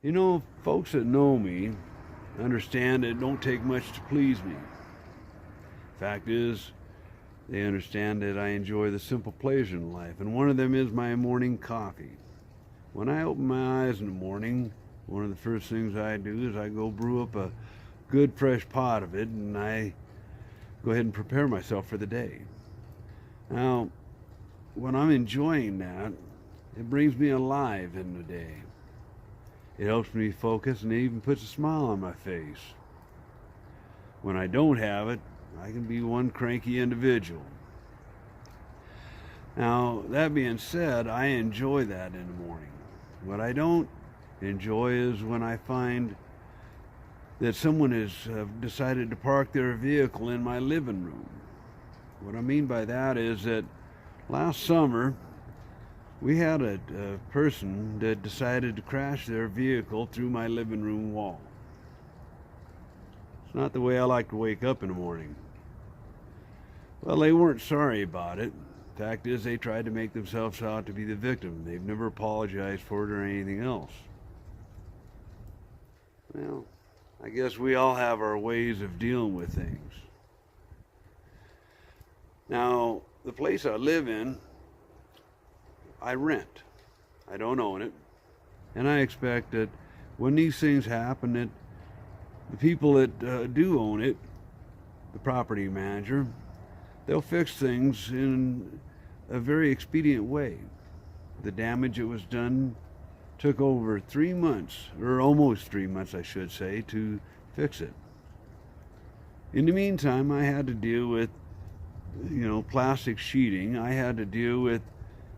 You know, folks that know me understand it don't take much to please me. Fact is, they understand that I enjoy the simple pleasure in life, and one of them is my morning coffee. When I open my eyes in the morning, one of the first things I do is I go brew up a good fresh pot of it, and I go ahead and prepare myself for the day. Now, when I'm enjoying that, it brings me alive in the day. It helps me focus, and it even puts a smile on my face. When I don't have it, I can be one cranky individual. Now, that being said, I enjoy that in the morning. What I don't enjoy is when I find that someone has decided to park their vehicle in my living room. What I mean by that is that last summer, we had a person that decided to crash their vehicle through my living room wall. It's not the way I like to wake up in the morning. Well, they weren't sorry about it. Fact is, they tried to make themselves out to be the victim. They've never apologized for it or anything else. Well, I guess we all have our ways of dealing with things. Now, the place I live in, I rent. I don't own it. And I expect that when these things happen, that the people that do own it, the property manager, they'll fix things in a very expedient way. The damage that was done took over 3 months, or almost 3 months I should say, to fix it. In the meantime, I had to deal with, plastic sheeting. I had to deal with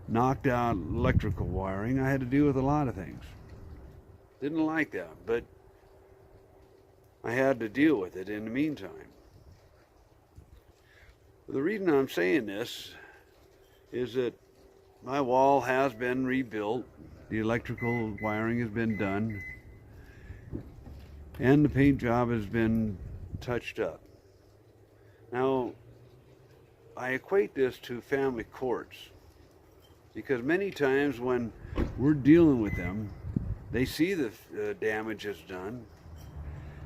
knocked out electrical wiring. I had to deal with a lot of things. Didn't like that, but I had to deal with it in the meantime. The reason I'm saying this is that my wall has been rebuilt, the electrical wiring has been done, and the paint job has been touched up. Now, I equate this to family courts, because many times when we're dealing with them, they see the damage is done.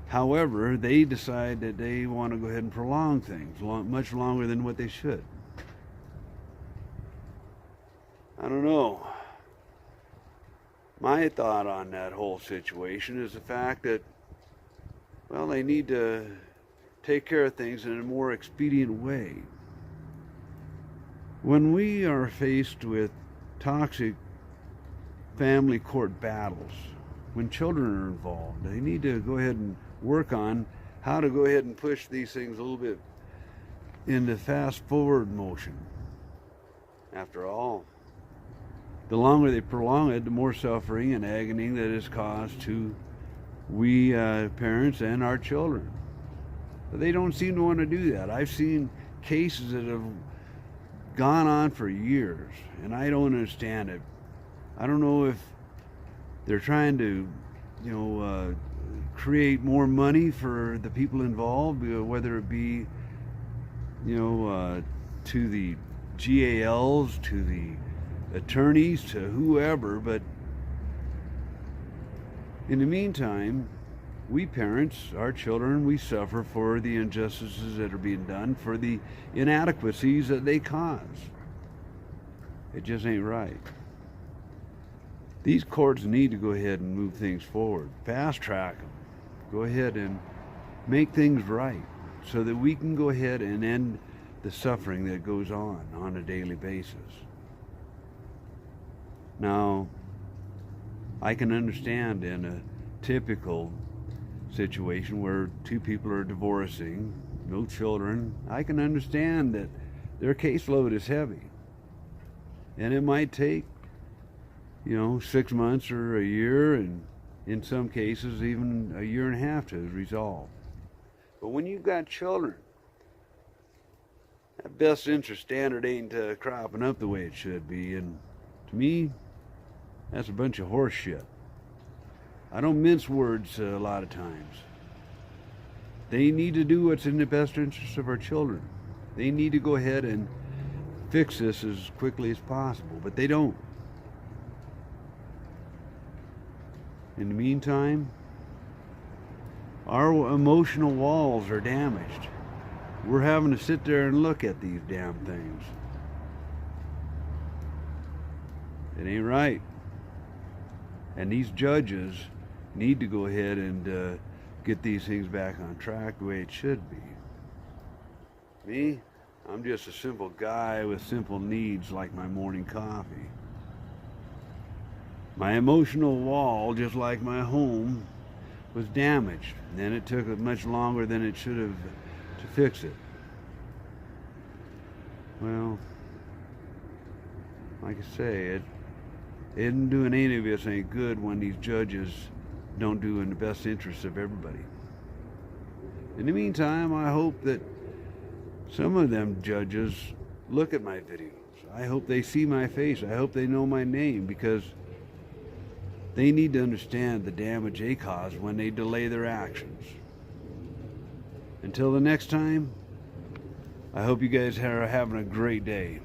However, they decide that they want to go ahead and prolong things much longer than what they should. I don't know. My thought on that whole situation is the fact that, well, they need to take care of things in a more expedient way. When we are faced with toxic family court battles, when children are involved, they need to go ahead and work on how to go ahead and push these things a little bit into fast forward motion. After all, the longer they prolong it, the more suffering and agony that is caused to we parents and our children. But they don't seem to want to do that. I've seen cases that have gone on for years, and I don't understand it. I don't know if they're trying to, create more money for the people involved, whether it be, to the GALs, to the attorneys, to whoever. But in the meantime, we parents, our children, we suffer for the injustices that are being done, for the inadequacies that they cause. It just ain't right. These courts need to go ahead and move things forward, fast track them, go ahead and make things right so that we can go ahead and end the suffering that goes on a daily basis. Now, I can understand in a typical situation where two people are divorcing, no children, I can understand that their caseload is heavy. And it might take, 6 months or a year, and in some cases even a year and a half to resolve. But when you've got children, that best interest standard ain't cropping up the way it should be. And to me, that's a bunch of horse shit. I don't mince words a lot of times. They need to do what's in the best interest of our children. They need to go ahead and fix this as quickly as possible, but they don't. In the meantime, our emotional walls are damaged. We're having to sit there and look at these damn things. It ain't right. And these judges need to go ahead and get these things back on track the way it should be. Me, I'm just a simple guy with simple needs like my morning coffee. My emotional wall, just like my home, was damaged. And it took much longer than it should have to fix it. Well, like I say, it isn't doing any of us any good when these judges don't do in the best interest of everybody. In the meantime, I hope that some of them judges look at my videos. I hope they see my face. I hope they know my name, because they need to understand the damage they cause when they delay their actions. Until the next time, I hope you guys are having a great day.